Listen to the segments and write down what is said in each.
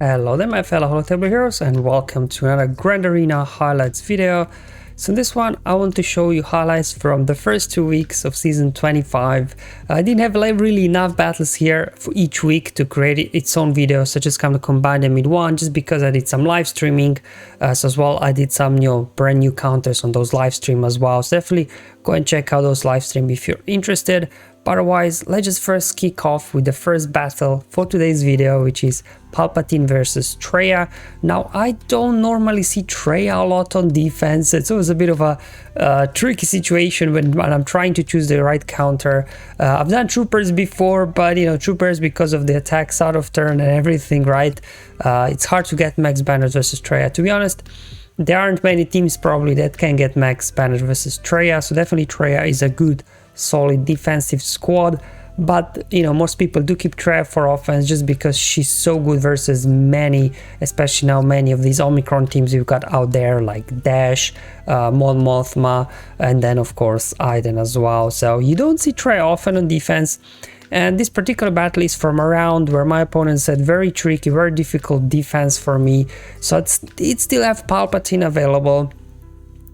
Hello there my fellow Holotable heroes and welcome to another Grand Arena highlights video. So in this one I want to show you highlights from the first 2 weeks of season 25. I didn't have really enough battles here for each week to create its own video, so just kind of combine them in one just because I did some live streaming. So as well I did some brand new counters on those live stream as well, so definitely go and check out those live stream if you're interested. But otherwise, let's just first kick off with the first battle for today's video, which is Palpatine versus Traya. Now, I don't normally see Traya a lot on defense. It's always a bit of a tricky situation when I'm trying to choose the right counter. I've done Troopers before, but Troopers, because of the attacks out of turn and everything, right? It's hard to get max banners versus Traya. To be honest, there aren't many teams probably that can get max banners versus Traya, so definitely Traya is a good solid defensive squad. But most people do keep Traya for offense just because she's so good versus many, especially now many of these Omicron teams you've got out there like Dash, Mon Mothma, and then of course Aiden as well. So you don't see Traya often on defense. And this particular battle is from around where my opponent said very tricky, very difficult defense for me. So it still have Palpatine available.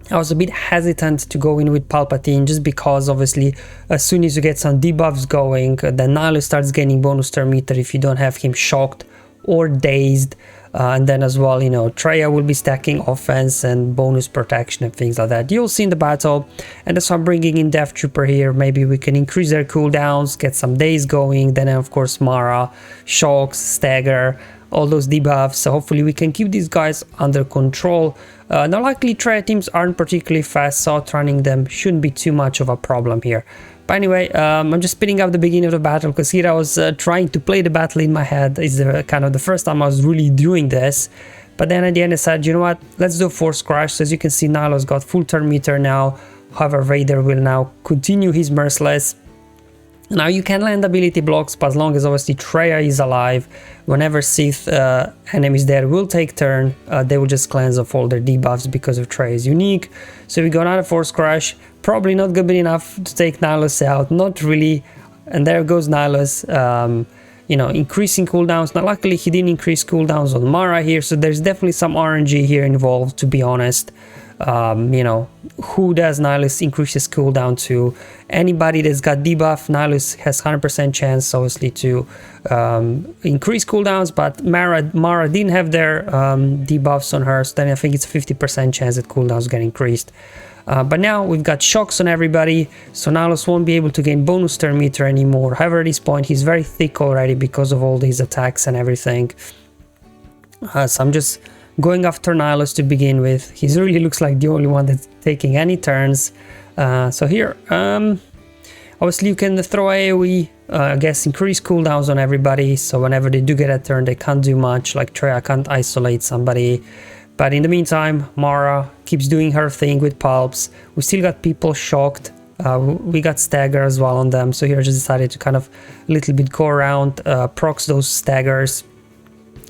I was a bit hesitant to go in with Palpatine just because obviously as soon as you get some debuffs going, then Nihilus starts gaining bonus turn meter if you don't have him shocked or dazed. And then as well, Traya will be stacking offense and bonus protection and things like that. You'll see in the battle, and that's why I'm bringing in Death Trooper here. Maybe we can increase their cooldowns, get some days going. Then of course Mara, shocks, stagger, all those debuffs. So hopefully we can keep these guys under control. Now likely Traya teams aren't particularly fast, so outrunning them shouldn't be too much of a problem here. But anyway, I'm just speeding up the beginning of the battle because here I was trying to play the battle in my head. It's kind of the first time I was really doing this. But then at the end I said, you know what, let's do Force Crash. So as you can see, Nihilus got full turn meter now. However, Vader will now continue his Merciless. Now you can land ability blocks, but as long as obviously Traya is alive, whenever Sith enemies there will take turn, they will just cleanse off all their debuffs because of Traya is unique. So we got another Force Crash, probably not gonna be enough to take Nihilus out, not really. And there goes Nihilus, increasing cooldowns. Now luckily he didn't increase cooldowns on Mara here, so there's definitely some RNG here involved, to be honest. Who does Nihilus increase his cooldown to? Anybody that's got debuff, Nihilus has 100% chance obviously to increase cooldowns, but Mara didn't have their debuffs on her, so then I think it's 50% chance that cooldowns get increased. But now we've got shocks on everybody, so Nihilus won't be able to gain bonus turn meter anymore. However, at this point he's very thick already because of all these attacks and everything. So I'm just going after Nihilus to begin with. He really looks like the only one that's taking any turns. So here, obviously you can throw AoE, I guess increase cooldowns on everybody, so whenever they do get a turn they can't do much, like Traya can't isolate somebody. But in the meantime, Mara keeps doing her thing with Pulps. We still got people shocked. We got stagger as well on them, so here I just decided to kind of a little bit go around, procs those staggers,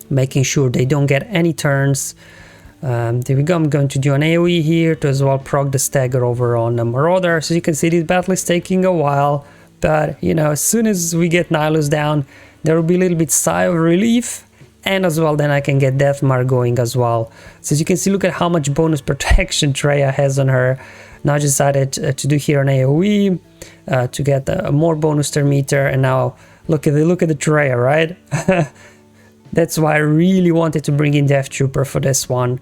making sure they don't get any turns. There we go. I'm going to do an AoE here to as well proc the stagger over on Marauder. So you can see this battle is taking a while, but as soon as we get Nihilus down, there will be a little bit sigh of relief, and as well then I can get Deathmark going as well. So as you can see, look at how much bonus protection Traya has on her. Now I decided to do here an AoE to get more bonus turn meter, and now look at the Traya, right? That's why I really wanted to bring in Death Trooper for this one,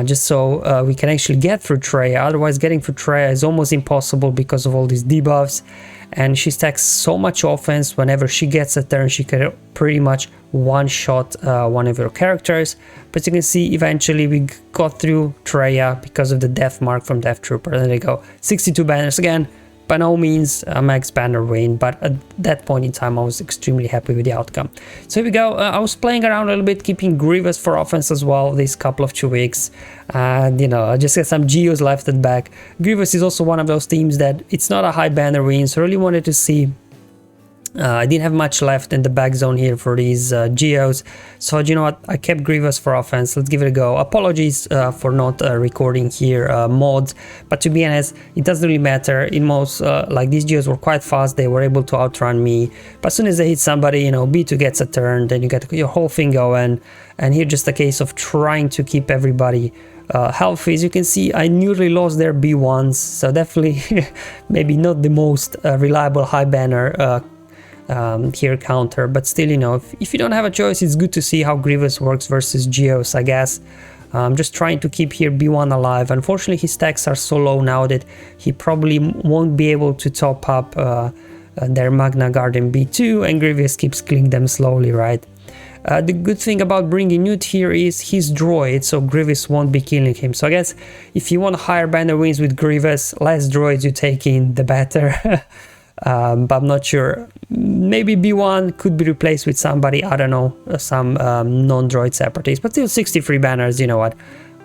just so we can actually get through Traya. Otherwise, getting through Traya is almost impossible because of all these debuffs, and she stacks so much offense. Whenever she gets a turn, she can pretty much one-shot one of your characters. But you can see, eventually we got through Traya because of the death mark from Death Trooper. There you go, 62 banners again. By no means a max banner win, but at that point in time I was extremely happy with the outcome. So here we go. I was playing around a little bit, keeping Grievous for offense as well these couple of 2 weeks, and I just got some Geos left at back. Grievous is also one of those teams that it's not a high banner win, so I really wanted to see I didn't have much left in the back zone here for these Geos, so you know what, I kept Grievous for offense. Let's give it a go. Apologies for not recording here mods, but to be honest, it doesn't really matter. In most, like these Geos were quite fast, they were able to outrun me, but as soon as they hit somebody, you know, B2 gets a turn, then you get your whole thing going, and here just a case of trying to keep everybody healthy. As you can see, I nearly lost their B1s, so definitely maybe not the most reliable high banner here counter, but still, you know, if you don't have a choice, it's good to see how Grievous works versus Geos, I guess. I'm just trying to keep here B1 alive. Unfortunately, his stacks are so low now that he probably won't be able to top up their Magna Guard in B2, and Grievous keeps killing them slowly, right? The good thing about bringing Nute here is he's droid, so Grievous won't be killing him. So I guess if you want higher banner wins with Grievous, less droids you take in, the better. But I'm not sure. Maybe B1 could be replaced with somebody, I don't know, some non-droid separatists, but still 63 banners, you know what,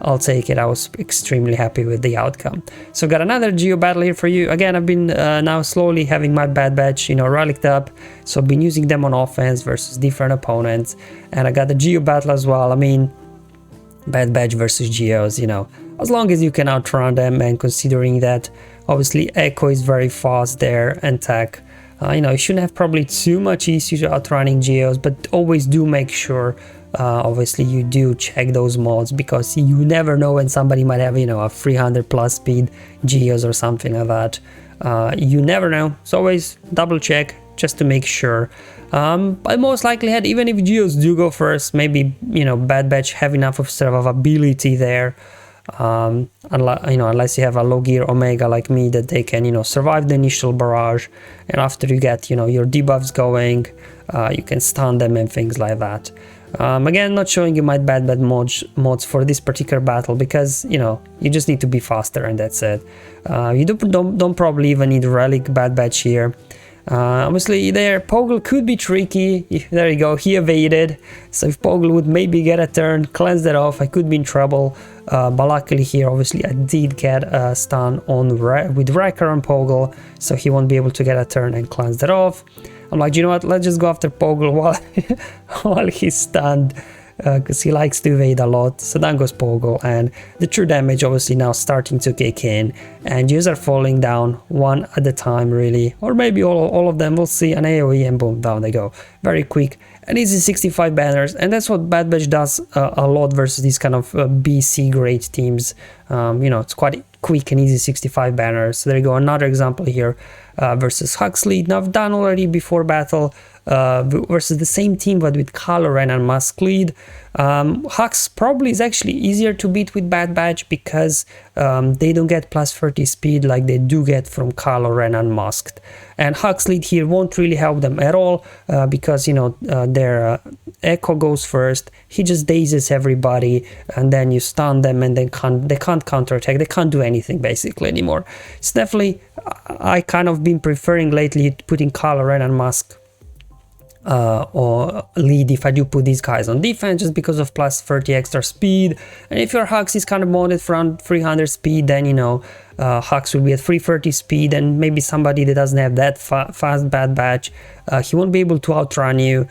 I'll take it. I was extremely happy with the outcome. So got another Geo battle here for you. Again, I've been now slowly having my Bad Batch, you know, relicked up, so I've been using them on offense versus different opponents, and I got the Geo battle as well. I mean, Bad Batch versus Geos, you know, as long as you can outrun them, and considering that obviously Echo is very fast there and tech, you know, you shouldn't have probably too much issue to outrunning Geos, but always do make sure obviously you do check those mods, because you never know when somebody might have, you know, a 300 plus speed Geos or something like that. You never know, so always double check just to make sure. But most likely, even if Geos do go first, maybe, you know, Bad Batch have enough of survivability there, unless you have a low gear Omega like me, that they can, you know, survive the initial barrage, and after you get, you know, your debuffs going, you can stun them and things like that. Again, not showing you my bad mods for this particular battle, because, you know, you just need to be faster and that's it. You don't probably even need relic Bad Batch here. Obviously there, Poggle could be tricky. There you go, he evaded, so if Poggle would maybe get a turn, cleanse that off, I could be in trouble, but luckily here obviously I did get a stun on with Wrecker on Poggle, so he won't be able to get a turn and cleanse that off. I'm like, you know what, let's just go after Poggle while he's stunned, because he likes to evade a lot. So down goes Poggle, and the true damage obviously now starting to kick in, and Geos are falling down one at a time really, or maybe all of them. We'll see. An AoE and boom, down they go, very quick and easy. 65 banners, and that's what Bad Batch does a lot versus these kind of BC grade teams. You know, it's quite quick and easy 65 banners. So there you go, another example here versus Huxley. Now I've done already before battle versus the same team but with Kylo Ren and Mask Lead. Hux probably is actually easier to beat with Bad Batch, because they don't get plus 30 speed like they do get from Kylo Ren Unmasked, and Hux Lead here won't really help them at all, because, you know, their Echo goes first, he just dazes everybody, and then you stun them, and they can't counterattack, they can't do anything basically anymore. It's definitely, I kind of been preferring lately putting Kylo Ren and Mask or Lead if I do put these guys on defense, just because of plus 30 extra speed. And if your Hux is kind of modded for around 300 speed, then, you know, Hux will be at 330 speed, and maybe somebody that doesn't have that fast Bad Batch, he won't be able to outrun you.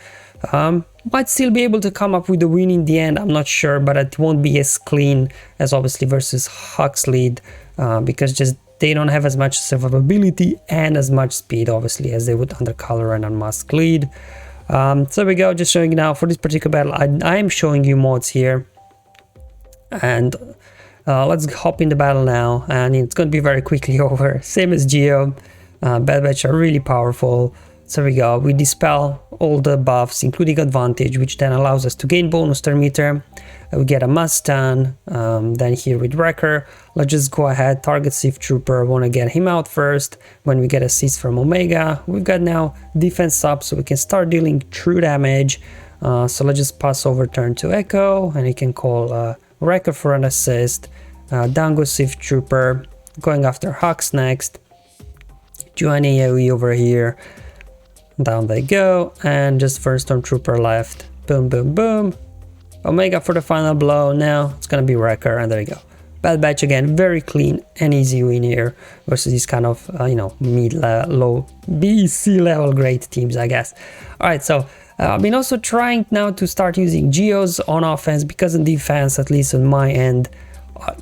Might still be able to come up with a win in the end, I'm not sure, but it won't be as clean as obviously versus Hux Lead, because just they don't have as much survivability and as much speed obviously as they would under Kylo Ren and Mask Lead. So there we go, just showing you now for this particular battle. I am showing you mods here, and let's hop in the battle now, and it's going to be very quickly over. Same as Geo, Bad Batch are really powerful. So there we go, we dispel all the buffs including advantage, which then allows us to gain bonus turn meter. We get a must stun. Then here with Wrecker, let's just go ahead, target Sith Trooper, want to get him out first. When we get assist from Omega, we've got now defense up, so we can start dealing true damage. So let's just pass over turn to Echo, and he can call Wrecker for an assist. Down goes Sith Trooper, going after Hux next. Join AoE over here. Down they go, and just first Stormtrooper left. Boom, boom, boom. Omega for the final blow. Now it's gonna be Wrecker, and there you go. Bad Batch again, very clean and easy win here versus these kind of, you know, low BC level great teams, I guess. All right, so I've been also trying now to start using Geos on offense because in defense, at least on my end,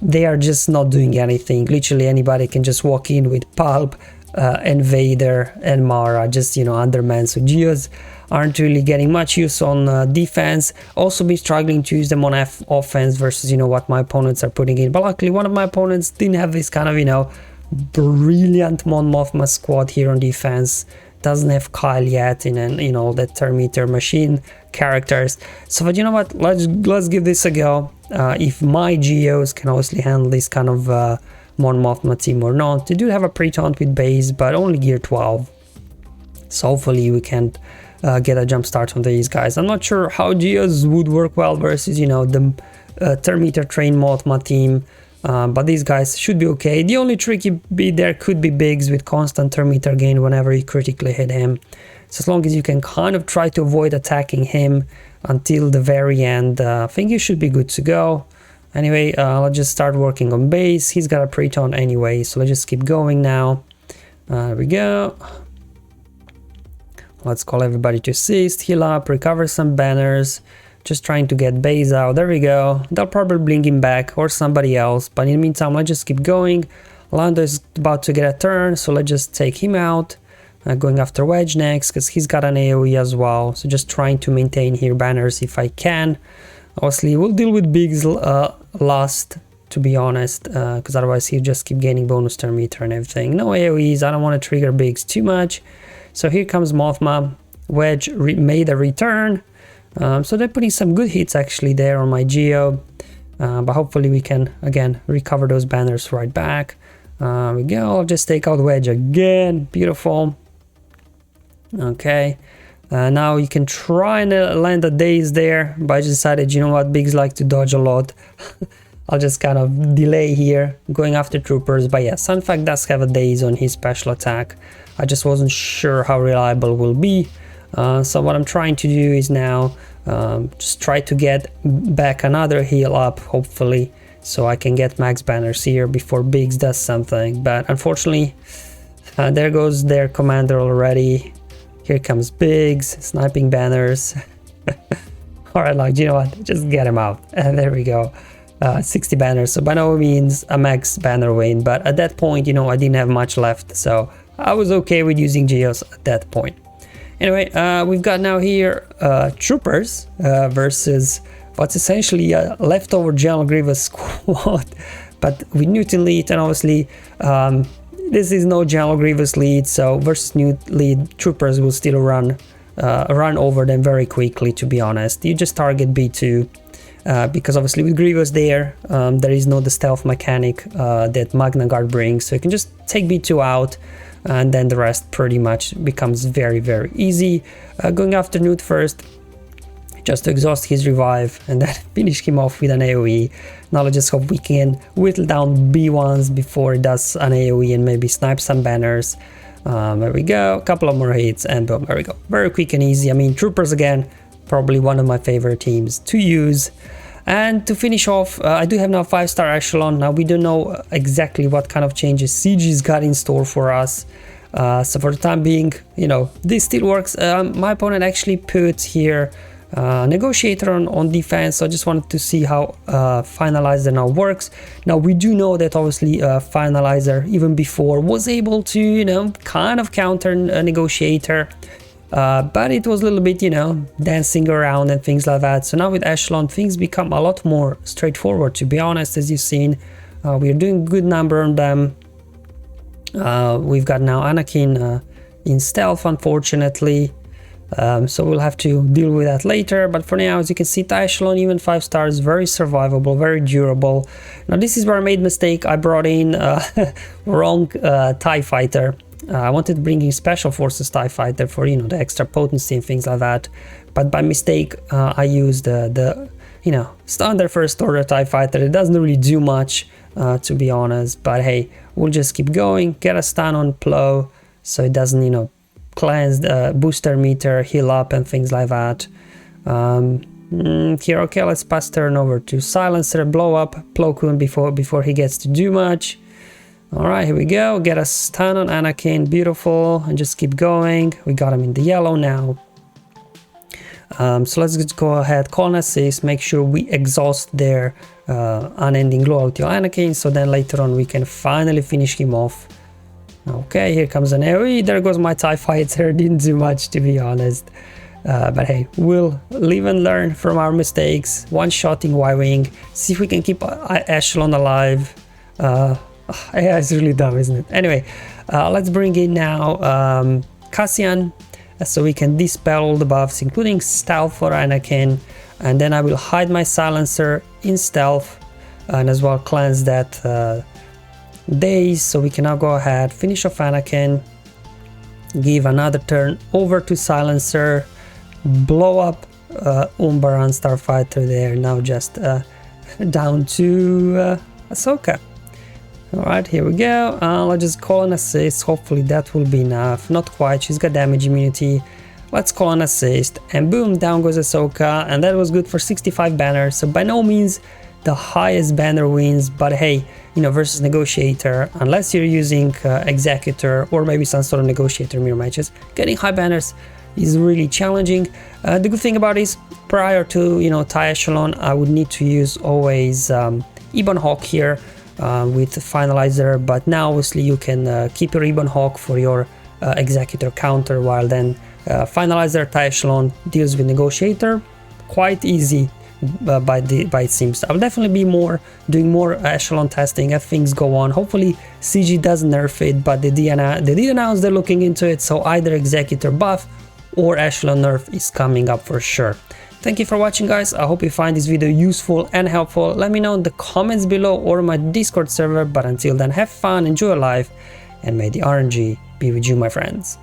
they are just not doing anything. Literally anybody can just walk in with Pulp and Vader and Mara, just, you know, underman. So Geos aren't really getting much use on defense. Also be struggling to use them on offense versus, you know, what my opponents are putting in. But luckily one of my opponents didn't have this kind of, you know, brilliant Mon Mothma squad here on defense. Doesn't have Kyle yet and you know, the Terminator machine characters. So, but you know what, let's give this a go. If my Geos can obviously handle this kind of Mon Mothma team or not. They do have a pre-taunt with base, but only gear 12. So hopefully we can get a jump start on these guys. I'm not sure how Geos would work well versus, you know, the Terminator train Mothma team. But these guys should be okay. The only tricky bit there could be Biggs with constant Terminator gain whenever you critically hit him. So as long as you can kind of try to avoid attacking him until the very end, I think you should be good to go. Anyway, let's just start working on base. He's got a pre-taunt anyway, so let's just keep going now. There we go. Let's call everybody to assist, heal up, recover some banners. Just trying to get base out. There we go. They'll probably bring him back or somebody else, but in the meantime, let's just keep going. Lando is about to get a turn, so let's just take him out. Going after Wedge next, because he's got an AoE as well. So just trying to maintain here banners if I can. Obviously, we'll deal with Biggs last, to be honest, because otherwise he'll just keep gaining bonus turn meter and everything. No AoEs, I don't want to trigger Biggs too much. So here comes Mothma. Wedge made a return. So they're putting some good hits actually there on my Geo. But hopefully we can, again, recover those banners right back. We go, I'll just take out Wedge again. Beautiful. Okay. Now you can try and land a daze there, but I just decided, you know what, Biggs like to dodge a lot. I'll just kind of delay here, going after troopers. But yeah, Sunfact does have a daze on his special attack. I just wasn't sure how reliable it will be. So what I'm trying to do is now just try to get back another heal up, hopefully, so I can get max banners here before Biggs does something. But unfortunately, there goes their commander already. Here comes Biggs, sniping banners. Alright, like, you know what, just get him out. And there we go. 60 banners, so by no means a max banner win, but at that point, you know, I didn't have much left, so I was okay with using Geos at that point. Anyway, we've got now here troopers versus what's essentially a leftover General Grievous squad, but with Nute in lead, and obviously this is no General Grievous lead, so versus Nute lead, troopers will still run over them very quickly, to be honest. You just target B2, because obviously with Grievous there is no the stealth mechanic that Magna Guard brings, so you can just take B2 out, and then the rest pretty much becomes very, very easy. Going after Nute first, just to exhaust his revive and then finish him off with an AoE. Now let's just hope we can whittle down B1s before it does an AoE and maybe snipe some banners. There we go, a couple of more hits and boom, there we go. Very quick and easy. I mean, troopers again, probably one of my favorite teams to use. And to finish off, I do have now 5-star Echelon. Now we don't know exactly what kind of changes CG's got in store for us. So for the time being, you know, this still works. My opponent actually put here Negotiator on defense, so I just wanted to see how Finalizer now works. Now we do know that obviously Finalizer even before was able to, you know, kind of counter a Negotiator, but it was a little bit, you know, dancing around and things like that. So now with Echelon things become a lot more straightforward, to be honest. As you've seen, we're doing a good number on them. We've got now Anakin in stealth, unfortunately. So we'll have to deal with that later, but for now, as you can see, the Echelon, even 5 stars, very survivable, very durable. Now this is where I made a mistake. I brought in wrong TIE fighter. I wanted to bring in Special Forces TIE fighter for, you know, the extra potency and things like that, but by mistake I used the you know, standard first order TIE fighter. It doesn't really do much, to be honest, but hey, we'll just keep going, get a stun on Plo so it doesn't, you know, cleanse the booster meter, heal up and things like that. Here, okay, let's pass turn over to Silencer, blow up Plo Koon before he gets to do much. Alright, here we go, get a stun on Anakin, beautiful, and just keep going. We got him in the yellow now. So let's just go ahead, call an assist, make sure we exhaust their unending loyalty on Anakin, so then later on we can finally finish him off. Okay, here comes an AoE, there goes my TIE fighter, didn't do much to be honest. But hey, we'll live and learn from our mistakes, one-shotting Y-Wing, see if we can keep Echelon alive. Yeah, it's really dumb, isn't it? Anyway, let's bring in now Cassian, so we can dispel all the buffs, including stealth for Anakin, and then I will hide my silencer in stealth, and as well cleanse that daze, so we can now go ahead, finish off Anakin, give another turn over to silencer, blow up Umbaran Starfighter there, now just down to Ahsoka. Alright, here we go. Let's just call an assist, hopefully that will be enough. Not quite, she's got damage immunity. Let's call an assist, and boom, down goes Ahsoka, and that was good for 65 banners, so by no means the highest banner wins, but hey, you know, versus Negotiator, unless you're using Executor or maybe some sort of Negotiator mirror matches, getting high banners is really challenging. The good thing about it is, prior to, you know, TIE Echelon, I would need to use always Ebon Hawk here, with Finalizer, but now obviously you can keep your Ebon Hawk for your Executor counter, while then Finalizer TIE Echelon deals with Negotiator. Quite easy by it seems. I'll definitely be doing more Echelon testing as things go on. Hopefully CG does nerf it, but they did announce they're looking into it, so either Executor buff or Echelon nerf is coming up for sure. Thank you for watching, guys. I hope you find this video useful and helpful. Let me know in the comments below or my Discord server, but until then, have fun, enjoy your life, and may the RNG be with you, my friends.